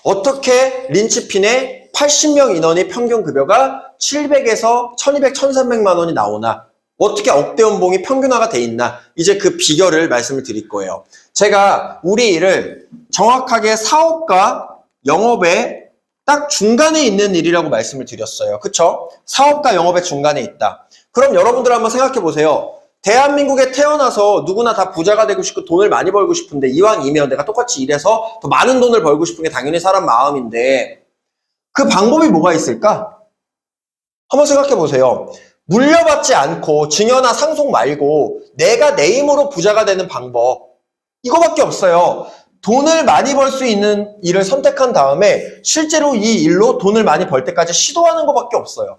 어떻게 린치핀의 80명 인원이 평균 급여가 700에서 1200, 1300만 원이 나오나? 어떻게 억대 연봉이 평균화가 돼 있나? 이제 그 비결을 말씀을 드릴 거예요. 제가 우리 일을 정확하게 사업과 영업의 딱 중간에 있는 일이라고 말씀을 드렸어요. 그쵸? 사업과 영업의 중간에 있다. 그럼 여러분들 한번 생각해 보세요. 대한민국에 태어나서 누구나 다 부자가 되고 싶고 돈을 많이 벌고 싶은데 이왕이면 내가 똑같이 일해서 더 많은 돈을 벌고 싶은 게 당연히 사람 마음인데 그 방법이 뭐가 있을까? 한번 생각해 보세요. 물려받지 않고 증여나 상속 말고 내가 내 힘으로 부자가 되는 방법 이거밖에 없어요. 돈을 많이 벌 수 있는 일을 선택한 다음에 실제로 이 일로 돈을 많이 벌 때까지 시도하는 것밖에 없어요.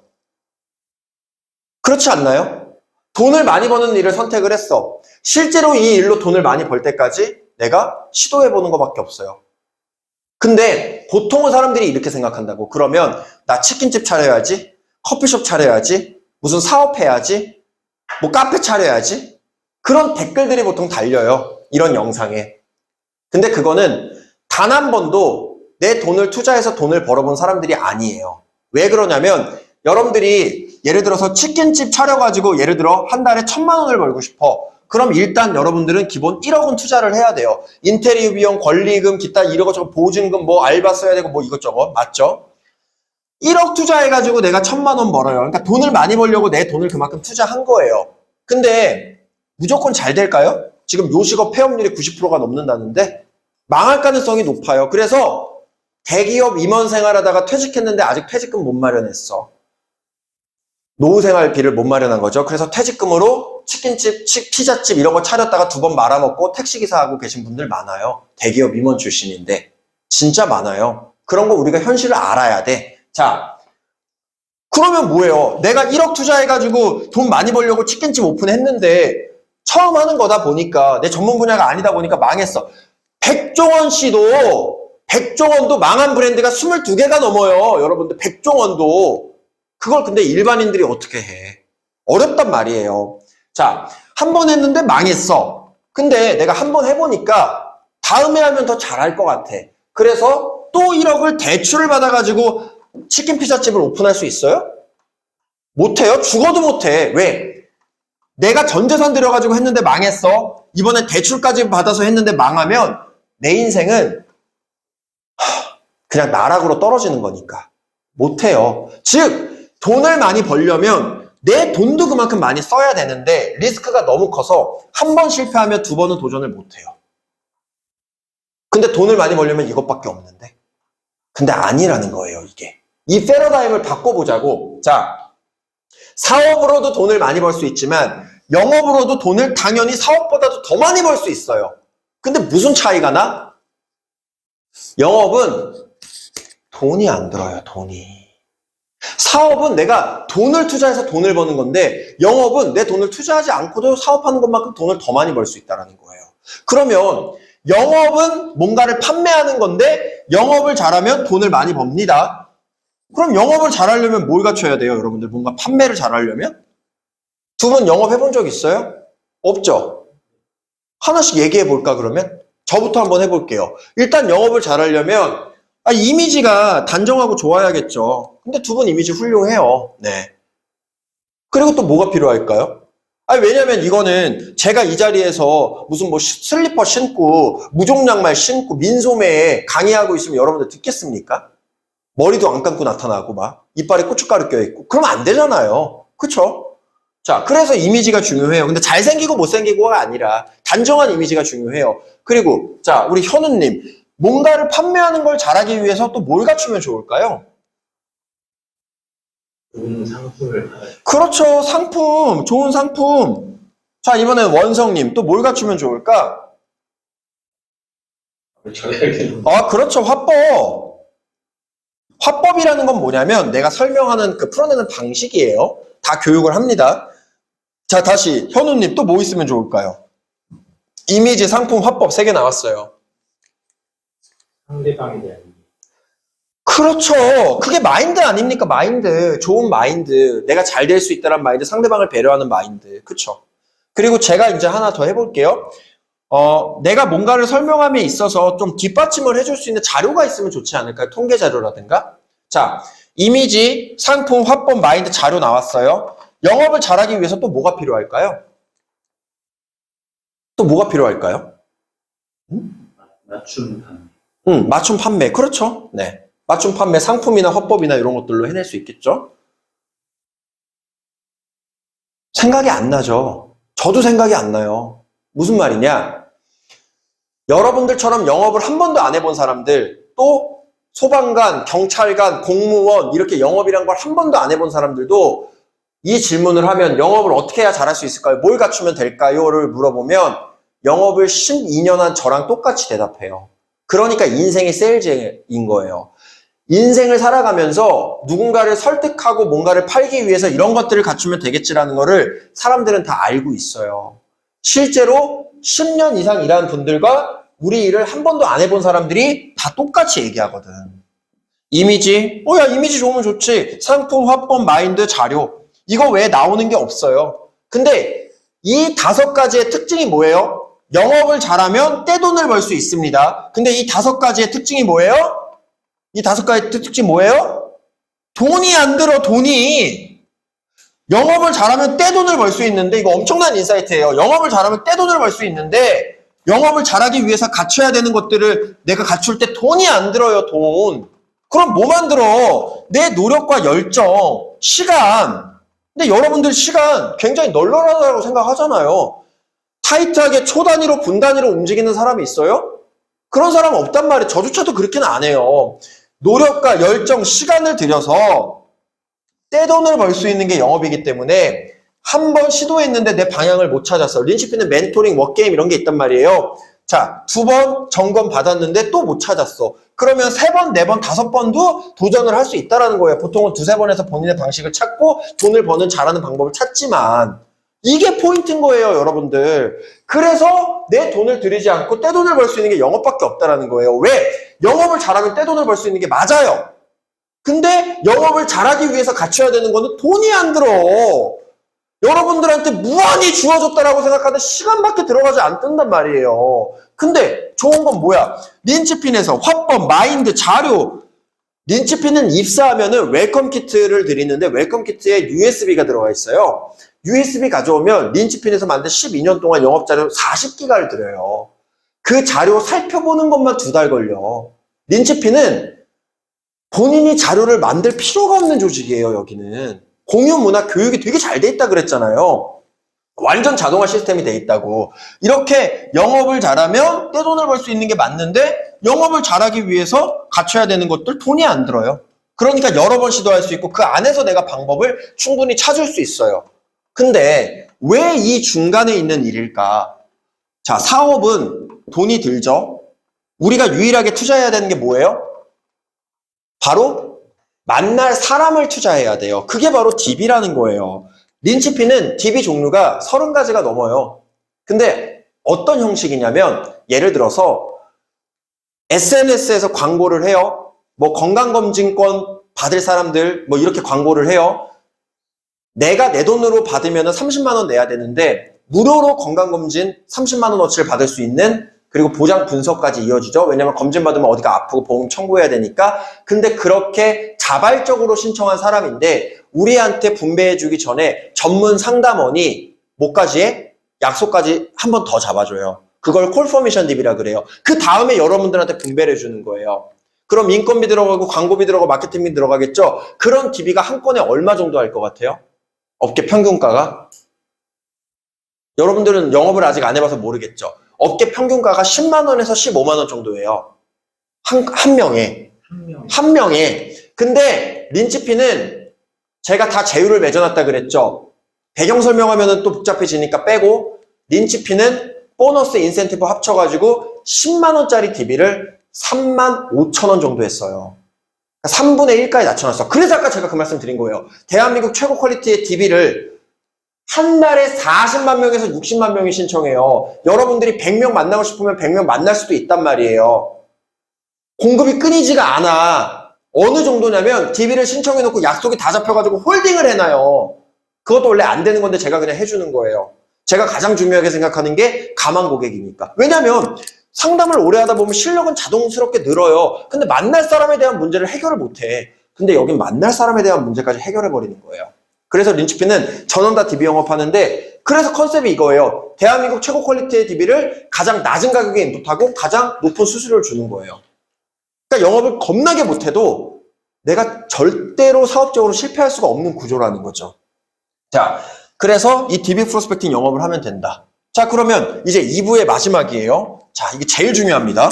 그렇지 않나요? 돈을 많이 버는 일을 선택을 했어. 실제로 이 일로 돈을 많이 벌 때까지 내가 시도해보는 것밖에 없어요. 근데 보통은 사람들이 이렇게 생각한다고. 그러면 나 치킨집 차려야지, 커피숍 차려야지, 무슨 사업해야지, 뭐 카페 차려야지. 그런 댓글들이 보통 달려요. 이런 영상에. 근데 그거는 단 한 번도 내 돈을 투자해서 돈을 벌어본 사람들이 아니에요. 왜 그러냐면 여러분들이 예를 들어서 치킨집 차려가지고 예를 들어 한 달에 1000만 원을 벌고 싶어. 그럼 일단 여러분들은 기본 1억은 투자를 해야 돼요. 인테리어 비용, 권리금, 기타 이러고저러 보증금, 뭐 알바 써야 되고 뭐 이것저것. 맞죠? 1억 투자해가지고 내가 1000만 원 벌어요. 그러니까 돈을 많이 벌려고 내 돈을 그만큼 투자한 거예요. 근데 무조건 잘 될까요? 지금 요식업 폐업률이 90%가 넘는다는데 망할 가능성이 높아요. 그래서 대기업 임원 생활하다가 퇴직했는데 아직 퇴직금 못 마련했어. 노후생활비를 못 마련한 거죠. 그래서 퇴직금으로 치킨집, 피자집 이런 거 차렸다가 2번 말아먹고 택시기사하고 계신 분들 많아요. 대기업 임원 출신인데. 진짜 많아요. 그런 거 우리가 현실을 알아야 돼. 자, 그러면 뭐예요? 내가 1억 투자해가지고 돈 많이 벌려고 치킨집 오픈했는데 처음 하는 거다 보니까 내 전문 분야가 아니다 보니까 망했어. 백종원 백종원도 망한 브랜드가 22개가 넘어요. 여러분들 백종원도. 그걸 근데 일반인들이 어떻게 해? 어렵단 말이에요. 자, 한 번 했는데 망했어. 근데 내가 한 번 해보니까 다음에 하면 더 잘할 것 같아. 그래서 또 1억을 대출을 받아가지고 치킨 피자집을 오픈할 수 있어요? 못해요? 죽어도 못해. 왜? 내가 전 재산 들여가지고 했는데 망했어. 이번에 대출까지 받아서 했는데 망하면 내 인생은 그냥 나락으로 떨어지는 거니까. 못해요. 즉 돈을 많이 벌려면 내 돈도 그만큼 많이 써야 되는데 리스크가 너무 커서 한 번 실패하면 2번은 도전을 못해요. 근데 돈을 많이 벌려면 이것밖에 없는데. 근데 아니라는 거예요, 이게. 이 패러다임을 바꿔보자고. 자, 사업으로도 돈을 많이 벌 수 있지만 영업으로도 돈을 당연히 사업보다도 더 많이 벌 수 있어요. 근데 무슨 차이가 나? 영업은 돈이 안 들어요, 돈이. 사업은 내가 돈을 투자해서 돈을 버는 건데 영업은 내 돈을 투자하지 않고도 사업하는 것만큼 돈을 더 많이 벌 수 있다는 거예요. 그러면 영업은 뭔가를 판매하는 건데 영업을 잘하면 돈을 많이 법니다. 그럼 영업을 잘하려면 뭘 갖춰야 돼요, 여러분들? 뭔가 판매를 잘하려면? 2분 영업해본 적 있어요? 없죠? 하나씩 얘기해볼까, 그러면? 저부터 한번 해볼게요. 일단 영업을 잘하려면 이미지가 단정하고 좋아야겠죠. 근데 2분 이미지 훌륭해요. 네. 그리고 또 뭐가 필요할까요? 왜냐면 이거는 제가 이 자리에서 무슨 뭐 슬리퍼 신고 무종 양말 신고 민소매에 강의하고 있으면 여러분들 듣겠습니까? 머리도 안 감고 나타나고 막 이빨에 고춧가루 껴있고 그러면 안 되잖아요. 그쵸? 자, 그래서 이미지가 중요해요. 근데 잘생기고 못생기고가 아니라 단정한 이미지가 중요해요. 그리고 자, 우리 현우님 뭔가를 판매하는 걸 잘하기 위해서 또 뭘 갖추면 좋을까요? 좋은 상품을. 그렇죠. 상품, 좋은 상품. 자, 이번엔 원성님 또 뭘 갖추면 좋을까? 그렇죠. 화법. 화법이라는 건 뭐냐면 내가 설명하는 그 풀어내는 방식이에요. 다 교육을 합니다. 자, 다시 현우님 또 뭐 있으면 좋을까요? 이미지, 상품, 화법 3개 나왔어요. 상대방에 대한. 그렇죠. 그게 마인드 아닙니까? 마인드. 좋은 마인드. 내가 잘 될 수 있다는 마인드. 상대방을 배려하는 마인드. 그쵸? 그리고 제가 이제 하나 더 해볼게요. 내가 뭔가를 설명함에 있어서 좀 뒷받침을 해줄 수 있는 자료가 있으면 좋지 않을까요? 통계 자료라든가. 자, 이미지, 상품, 화법, 마인드 자료 나왔어요. 영업을 잘하기 위해서 또 뭐가 필요할까요? 또 뭐가 필요할까요? 맞춤 판매. 맞춤 판매. 그렇죠. 네. 맞춤 판매, 상품이나 화법이나 이런 것들로 해낼 수 있겠죠? 생각이 안 나죠? 저도 생각이 안 나요. 무슨 말이냐? 여러분들처럼 영업을 한 번도 안 해본 사람들, 또 소방관, 경찰관, 공무원 이렇게 영업이란 걸 한 번도 안 해본 사람들도 이 질문을 하면 영업을 어떻게 해야 잘할 수 있을까요? 뭘 갖추면 될까요?를 물어보면 영업을 12년 한 저랑 똑같이 대답해요. 그러니까 인생이 세일즈인 거예요. 인생을 살아가면서 누군가를 설득하고 뭔가를 팔기 위해서 이런 것들을 갖추면 되겠지라는 거를 사람들은 다 알고 있어요. 실제로 10년 이상 일한 분들과 우리 일을 한 번도 안 해본 사람들이 다 똑같이 얘기하거든. 이미지, 야, 이미지 좋으면 좋지. 상품, 화법, 마인드, 자료. 이거 외에 나오는 게 없어요. 근데 이 5가지의 특징이 뭐예요? 영업을 잘하면 떼돈을 벌 수 있습니다. 근데 이 5가지의 특징이 뭐예요? 이 5가지 특징이 뭐예요? 돈이 안 들어, 돈이. 영업을 잘하면 떼돈을 벌 수 있는데, 이거 엄청난 인사이트예요. 영업을 잘하면 떼돈을 벌 수 있는데, 영업을 잘하기 위해서 갖춰야 되는 것들을 내가 갖출 때 돈이 안 들어요, 돈. 그럼 뭐만 들어? 내 노력과 열정, 시간. 근데 여러분들 시간 굉장히 널널하다고 생각하잖아요. 타이트하게 초 단위로, 분 단위로 움직이는 사람이 있어요? 그런 사람은 없단 말이에요. 저조차도 그렇게는 안 해요. 노력과 열정, 시간을 들여서 떼돈을 벌 수 있는 게 영업이기 때문에 한 번 시도했는데 내 방향을 못 찾았어. 린치피는 멘토링, 워게임 이런 게 있단 말이에요. 자, 2번 점검 받았는데 또 못 찾았어. 그러면 3번, 4번, 5번도 도전을 할 수 있다는 거예요. 보통은 2-3번 해서 본인의 방식을 찾고 돈을 버는 잘하는 방법을 찾지만 이게 포인트인 거예요, 여러분들. 그래서 내 돈을 들이지 않고 떼돈을 벌 수 있는 게 영업밖에 없다는 거예요. 왜? 영업을 잘하면 떼돈을 벌 수 있는 게 맞아요. 근데 영업을 잘하기 위해서 갖춰야 되는 거는 돈이 안 들어. 여러분들한테 무한히 주어졌다라고 생각하는 시간밖에 들어가지 않는단 말이에요. 근데 좋은 건 뭐야? 린치핀에서 화법, 마인드, 자료. 린치핀은 입사하면은 웰컴 키트를 드리는데 웰컴 키트에 USB가 들어가 있어요. USB 가져오면 린치핀에서 만든 12년 동안 영업 자료 40기가를 드려요. 그 자료 살펴보는 것만 2달 걸려. 린치핀은 본인이 자료를 만들 필요가 없는 조직이에요, 여기는. 공유 문화 교육이 되게 잘 돼 있다 그랬잖아요. 완전 자동화 시스템이 돼 있다고. 이렇게 영업을 잘하면 떼돈을 벌 수 있는 게 맞는데 영업을 잘하기 위해서 갖춰야 되는 것들 돈이 안 들어요. 그러니까 여러 번 시도할 수 있고 그 안에서 내가 방법을 충분히 찾을 수 있어요. 근데 왜 이 중간에 있는 일일까? 자, 사업은 돈이 들죠. 우리가 유일하게 투자해야 되는 게 뭐예요? 바로 만날 사람을 투자해야 돼요. 그게 바로 DB라는 거예요. 린치핀은 DB 종류가 30가지가 넘어요. 근데 어떤 형식이냐면 예를 들어서 SNS에서 광고를 해요. 뭐 건강검진권 받을 사람들 뭐 이렇게 광고를 해요. 내가 내 돈으로 받으면 30만 원 내야 되는데 무료로 건강검진 30만 원어치를 받을 수 있는 그리고 보장 분석까지 이어지죠. 왜냐면 검진 받으면 어디가 아프고 보험 청구해야 되니까. 근데 그렇게 자발적으로 신청한 사람인데 우리한테 분배해주기 전에 전문 상담원이 뭐까지 해? 약속까지 한 번 더 잡아줘요. 그걸 콜포메이션 DB라 그래요. 그 다음에 여러분들한테 분배를 해주는 거예요. 그럼 인건비 들어가고 광고비 들어가고 마케팅비 들어가겠죠? 그런 DB가 한 건에 얼마 정도 할 것 같아요? 업계 평균가가? 여러분들은 영업을 아직 안 해봐서 모르겠죠? 업계 평균가가 10만 원에서 15만 원 정도예요. 한 명에. 한 명에. 근데 린치핀은 제가 다 제휴를 맺어놨다 그랬죠? 배경 설명하면 또 복잡해지니까 빼고 린치핀은 보너스 인센티브 합쳐가지고 10만 원짜리 DB를 3만 5천 원 정도 했어요. 3분의 1까지 낮춰놨어. 그래서 아까 제가 그 말씀 드린 거예요. 대한민국 최고 퀄리티의 DB를 한 달에 40만 명에서 60만 명이 신청해요. 여러분들이 100명 만나고 싶으면 100명 만날 수도 있단 말이에요. 공급이 끊이지가 않아. 어느 정도냐면 DB를 신청해놓고 약속이 다 잡혀가지고 홀딩을 해놔요. 그것도 원래 안 되는 건데 제가 그냥 해주는 거예요. 제가 가장 중요하게 생각하는 게 가망 고객이니까. 왜냐면 상담을 오래 하다 보면 실력은 자동스럽게 늘어요. 근데 만날 사람에 대한 문제를 해결을 못해. 근데 여긴 만날 사람에 대한 문제까지 해결해버리는 거예요. 그래서 린치피는 전원 다 DB 영업하는데, 그래서 컨셉이 이거예요. 대한민국 최고 퀄리티의 DB를 가장 낮은 가격에 인풋하고 가장 높은 수수료를 주는 거예요. 그러니까 영업을 겁나게 못해도 내가 절대로 사업적으로 실패할 수가 없는 구조라는 거죠. 자, 그래서 이 DB 프로스펙팅 영업을 하면 된다. 자, 그러면 이제 2부의 마지막이에요. 자, 이게 제일 중요합니다.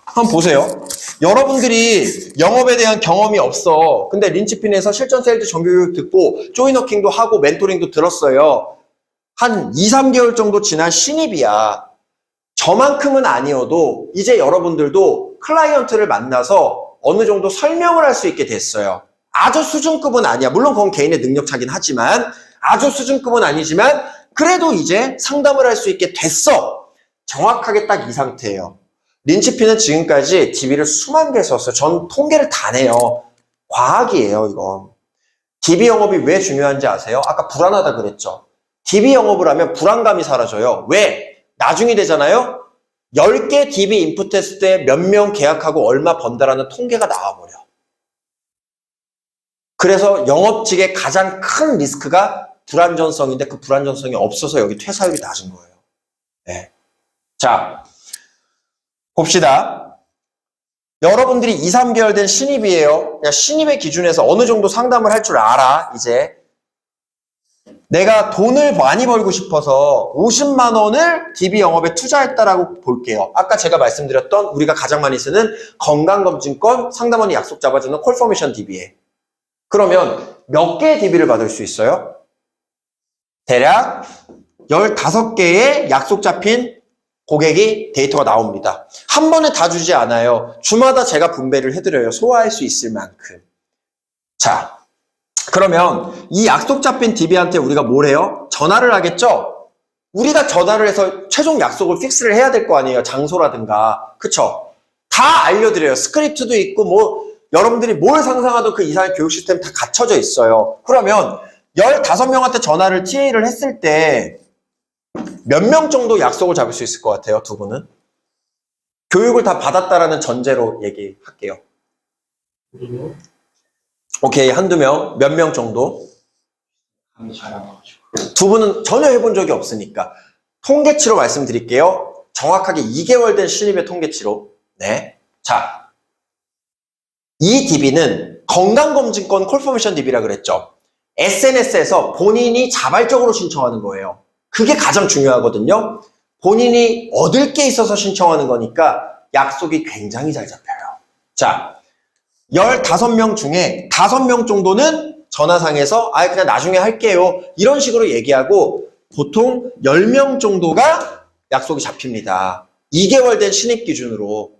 한번 보세요. 여러분들이 영업에 대한 경험이 없어. 근데 린치핀에서 실전 세일즈 정규교육 듣고 조이너킹도 하고 멘토링도 들었어요. 한 2, 3개월 정도 지난 신입이야. 저만큼은 아니어도 이제 여러분들도 클라이언트를 만나서 어느 정도 설명을 할 수 있게 됐어요. 아주 수준급은 아니야. 물론 그건 개인의 능력차긴 하지만, 아주 수준급은 아니지만 그래도 이제 상담을 할 수 있게 됐어. 정확하게 딱 이 상태예요. 린치피는 지금까지 DB를 수만 개 썼어요. 전 통계를 다 내요. 과학이에요, 이건. DB 영업이 왜 중요한지 아세요? 아까 불안하다 그랬죠. DB 영업을 하면 불안감이 사라져요. 왜? 나중이 되잖아요? 10개 DB 인풋했을 때 몇 명 계약하고 얼마 번다라는 통계가 나와버려. 그래서 영업직의 가장 큰 리스크가 불안전성인데, 그 불안전성이 없어서 여기 퇴사율이 낮은 거예요. 네. 자, 봅시다. 여러분들이 2, 3개월 된 신입이에요. 그냥 신입의 기준에서 어느 정도 상담을 할 줄 알아, 이제. 내가 돈을 많이 벌고 싶어서 50만 원을 DB 영업에 투자했다라고 볼게요. 아까 제가 말씀드렸던 우리가 가장 많이 쓰는 건강검진권 상담원이 약속 잡아주는 콜포메이션 DB에. 그러면 몇 개의 DB를 받을 수 있어요? 대략 15개의 약속 잡힌 고객이 데이터가 나옵니다. 한 번에 다 주지 않아요. 주마다 제가 분배를 해드려요. 소화할 수 있을 만큼. 자, 그러면 이 약속 잡힌 DB한테 우리가 뭘 해요? 전화를 하겠죠? 우리가 전화를 해서 최종 약속을 픽스를 해야 될 거 아니에요. 장소라든가. 그쵸? 다 알려드려요. 스크립트도 있고 뭐 여러분들이 뭘 상상하도 그 이상의 교육 시스템 다 갖춰져 있어요. 그러면 15명한테 전화를 TA를 했을 때 몇 명 정도 약속을 잡을 수 있을 것 같아요, 두 분은? 교육을 다 받았다라는 전제로 얘기할게요. 오케이, 한두 명, 몇 명 정도? 두 분은 전혀 해본 적이 없으니까 통계치로 말씀드릴게요. 정확하게 2개월 된 신입의 통계치로. 네. 자, 이 DB는 건강검진권 콜포메이션 DB라 그랬죠. SNS에서 본인이 자발적으로 신청하는 거예요. 그게 가장 중요하거든요. 본인이 얻을 게 있어서 신청하는 거니까 약속이 굉장히 잘 잡혀요. 자, 15명 중에 5명 정도는 전화상에서 그냥 나중에 할게요. 이런 식으로 얘기하고 보통 10명 정도가 약속이 잡힙니다. 2개월 된 신입 기준으로.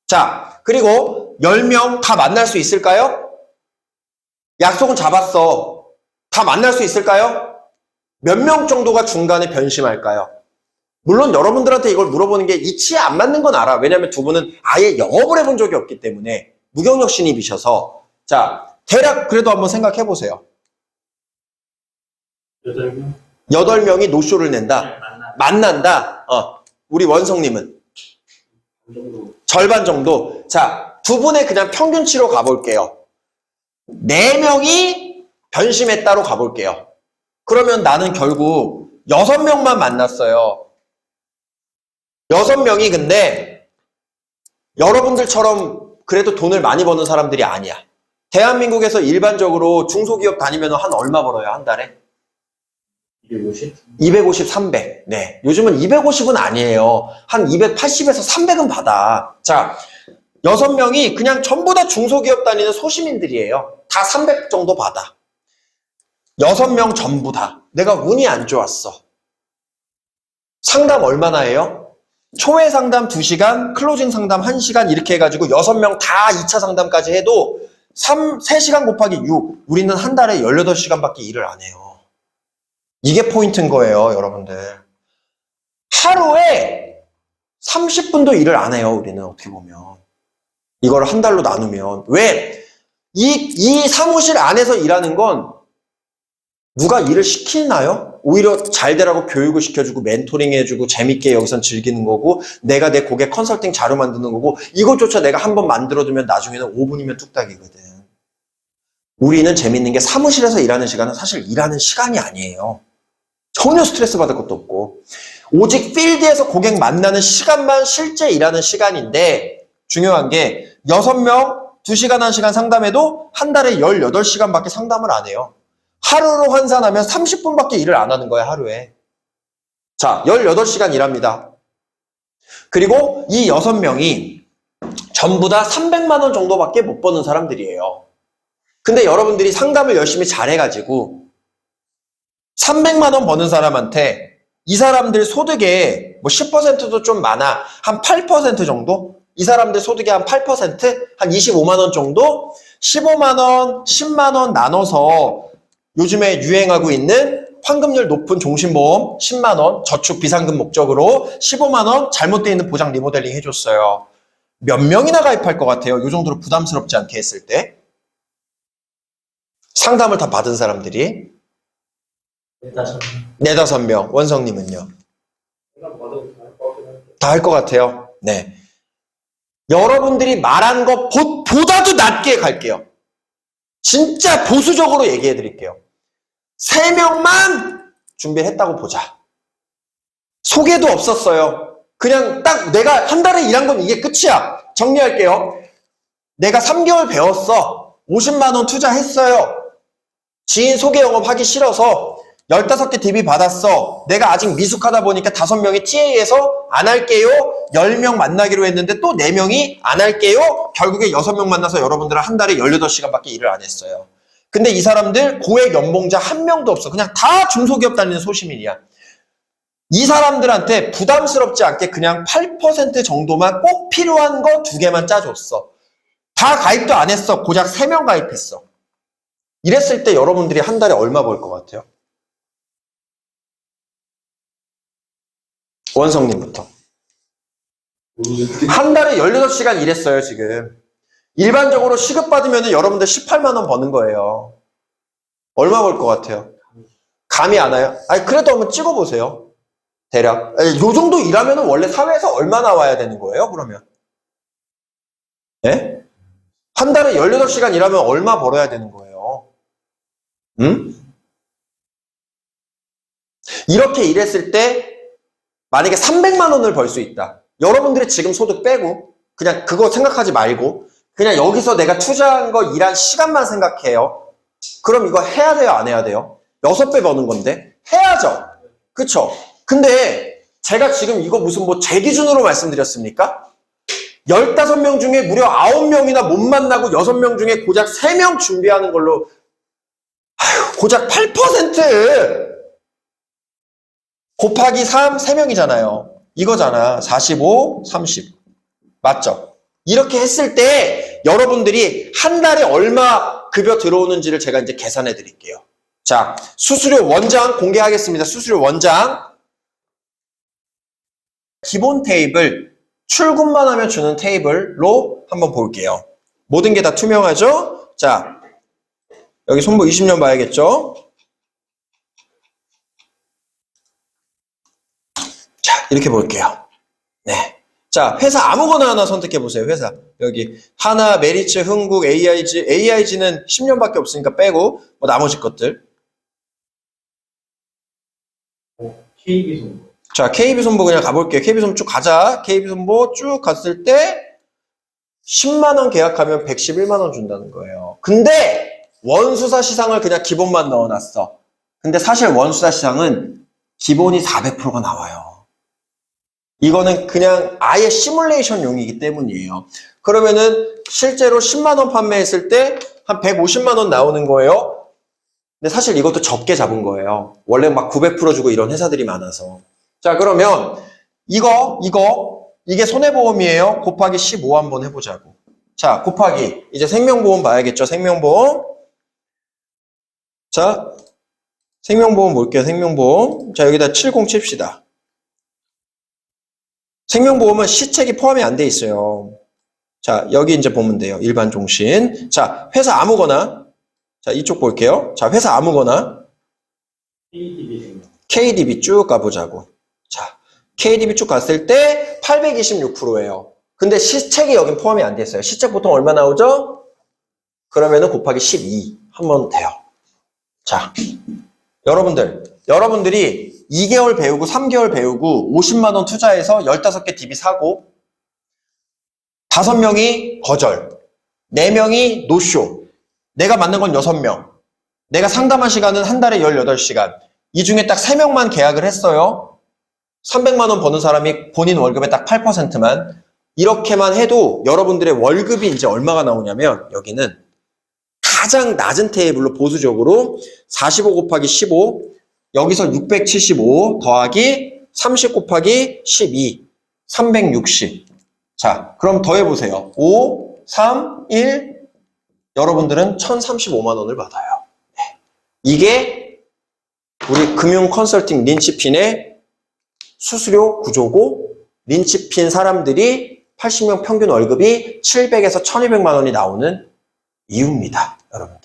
자, 그리고 10명 다 만날 수 있을까요? 약속은 잡았어. 다 만날 수 있을까요? 몇 명 정도가 중간에 변심할까요? 물론 여러분들한테 이걸 물어보는 게 이치에 안 맞는 건 알아. 왜냐면 두 분은 아예 영업을 해본 적이 없기 때문에 무경력 신입이셔서. 자, 대략 그래도 한번 생각해 보세요. 8명? 8명이 노쇼를 낸다. 만난다. 우리 원성님은? 절반 정도. 자, 두 분의 그냥 평균치로 가볼게요. 4명이 변심했다로 가볼게요. 그러면 나는 결국 6명만 만났어요. 6명이 근데 여러분들처럼 그래도 돈을 많이 버는 사람들이 아니야. 대한민국에서 일반적으로 중소기업 다니면 한 얼마 벌어요, 한 달에? 250? 250, 300. 네. 요즘은 250은 아니에요. 한 280에서 300은 받아. 자, 6명이 그냥 전부 다 중소기업 다니는 소시민들이에요. 다 300 정도 받아. 6명 전부 다. 내가 운이 안 좋았어. 상담 얼마나 해요? 초회 상담 2시간, 클로징 상담 1시간 이렇게 해가지고 6명 다 2차 상담까지 해도 3시간 곱하기 6. 우리는 한 달에 18시간밖에 일을 안 해요. 이게 포인트인 거예요, 여러분들. 하루에 30분도 일을 안 해요, 우리는 어떻게 보면. 이걸 한 달로 나누면. 왜? 이 사무실 안에서 일하는 건 누가 일을 시키나요? 오히려 잘 되라고 교육을 시켜주고 멘토링 해주고 재밌게 여기선 즐기는 거고 내가 내 고객 컨설팅 자료 만드는 거고 이것조차 내가 한번 만들어두면 나중에는 5분이면 뚝딱이거든. 우리는 재밌는 게 사무실에서 일하는 시간은 사실 일하는 시간이 아니에요. 전혀 스트레스 받을 것도 없고 오직 필드에서 고객 만나는 시간만 실제 일하는 시간인데 중요한 게 6명 2시간 1시간 상담해도 한 달에 18시간밖에 상담을 안 해요. 하루로 환산하면 30분밖에 일을 안 하는 거야, 하루에. 자, 18시간 일합니다. 그리고 이 6명이 전부 다 300만 원 정도밖에 못 버는 사람들이에요. 근데 여러분들이 상담을 열심히 잘해가지고 300만 원 버는 사람한테 이 사람들 소득의 뭐 10%도 좀 많아. 한 8% 정도? 이 사람들 소득의 한 8%? 한 25만 원 정도? 15만 원, 10만 원 나눠서 요즘에 유행하고 있는 환급률 높은 종신보험 10만 원 저축 비상금 목적으로 15만 원 잘못되어 있는 보장 리모델링 해줬어요. 몇 명이나 가입할 것 같아요? 이 정도로 부담스럽지 않게 했을 때. 상담을 다 받은 사람들이 4-5명. 원성님은요? 다 할 것 같아요. 네. 여러분들이 말한 것보다도 낮게 갈게요. 진짜 보수적으로 얘기해 드릴게요. 3명만 준비했다고 보자. 소개도 없었어요. 그냥 딱 내가 한 달에 일한 건 이게 끝이야. 정리할게요. 내가 3개월 배웠어. 50만 원 투자했어요. 지인 소개 영업 하기 싫어서 15개 DB 받았어. 내가 아직 미숙하다 보니까 5명이 TA에서 안 할게요. 10명 만나기로 했는데 또 4명이 안 할게요. 결국에 6명 만나서 여러분들은 한 달에 18시간밖에 일을 안 했어요. 근데 이 사람들 고액 연봉자 한 명도 없어. 그냥 다 중소기업 다니는 소시민이야. 이 사람들한테 부담스럽지 않게 그냥 8% 정도만 꼭 필요한 거 2개만 짜줬어. 다 가입도 안 했어. 고작 3명 가입했어. 이랬을 때 여러분들이 한 달에 얼마 벌 것 같아요? 원성님부터. 한 달에 18시간 일했어요, 지금. 일반적으로 시급받으면 여러분들 18만 원 버는 거예요. 얼마 벌 것 같아요? 감이 안 와요? 아니, 그래도 한번 찍어보세요. 대략. 요 정도 일하면 원래 사회에서 얼마 나와야 되는 거예요, 그러면? 예? 한 달에 18시간 일하면 얼마 벌어야 되는 거예요? 응? 이렇게 일했을 때 만약에 300만 원을 벌 수 있다. 여러분들이 지금 소득 빼고 그냥 그거 생각하지 말고 그냥 여기서 내가 투자한 거 일한 시간만 생각해요. 그럼 이거 해야 돼요? 안 해야 돼요? 6배 버는 건데 해야죠. 그쵸? 근데 제가 지금 이거 무슨 뭐 제 기준으로 말씀드렸습니까? 15명 중에 무려 9명이나 못 만나고 6명 중에 고작 3명 준비하는 걸로 고작 8% 곱하기 3, 3명이잖아요. 이거잖아. 45, 30. 맞죠? 이렇게 했을 때 여러분들이 한 달에 얼마 급여 들어오는지를 제가 이제 계산해 드릴게요. 자, 수수료 원장 공개하겠습니다. 수수료 원장. 기본 테이블, 출근만 하면 주는 테이블로 한번 볼게요. 모든 게 다 투명하죠? 자, 여기 손보 20년 봐야겠죠? 자, 이렇게 볼게요. 네. 자, 회사 아무거나 하나 선택해 보세요. 회사. 여기 하나, 메리츠, 흥국, AIG. AIG는 10년밖에 없으니까 빼고 뭐 나머지 것들. KB손보. 자, KB손보 그냥 가볼게요. KB손보 쭉 가자. KB손보 쭉 갔을 때 10만 원 계약하면 111만 원 준다는 거예요. 근데 원수사 시상을 그냥 기본만 넣어놨어. 근데 사실 원수사 시상은 기본이 400%가 나와요. 이거는 그냥 아예 시뮬레이션용이기 때문이에요. 그러면은 실제로 10만 원 판매했을 때 한 150만 원 나오는 거예요. 근데 사실 이것도 적게 잡은 거예요. 원래 막 900% 주고 이런 회사들이 많아서. 자, 그러면 이게 손해보험이에요. 곱하기 15 한번 해보자고. 자, 곱하기 이제 생명보험 봐야겠죠. 생명보험. 자, 생명보험 볼게요. 생명보험. 자, 여기다 70 칩시다. 생명보험은 시책이 포함이 안 돼 있어요. 자, 여기 이제 보면 돼요. 일반 종신. 자, 회사 아무거나. 자, 이쪽 볼게요. 자, 회사 아무거나. KTB생명. KDB 쭉 가보자고. 자, KDB 쭉 갔을 때 826%예요. 근데 시책이 여긴 포함이 안 됐어요. 시책 보통 얼마 나오죠? 그러면은 곱하기 12 하면 돼요. 자, 여러분들이 2개월 배우고 3개월 배우고 50만 원 투자해서 15개 DB 사고 5명이 거절, 4명이 노쇼, 내가 맞는 건 6명, 내가 상담한 시간은 한 달에 18시간, 이 중에 딱 3명만 계약을 했어요. 300만 원 버는 사람이 본인 월급의 딱 8%만. 이렇게만 해도 여러분들의 월급이 이제 얼마가 나오냐면 여기는 가장 낮은 테이블로 보수적으로 45 곱하기 15, 여기서 675 더하기 30 곱하기 12, 360. 자, 그럼 더해보세요. 5, 3, 1, 여러분들은 1035만 원을 받아요. 네. 이게 우리 금융 컨설팅 린치핀의 수수료 구조고, 린치핀 사람들이 80명 평균 월급이 700에서 1200만 원이 나오는 이유입니다. 여러분들.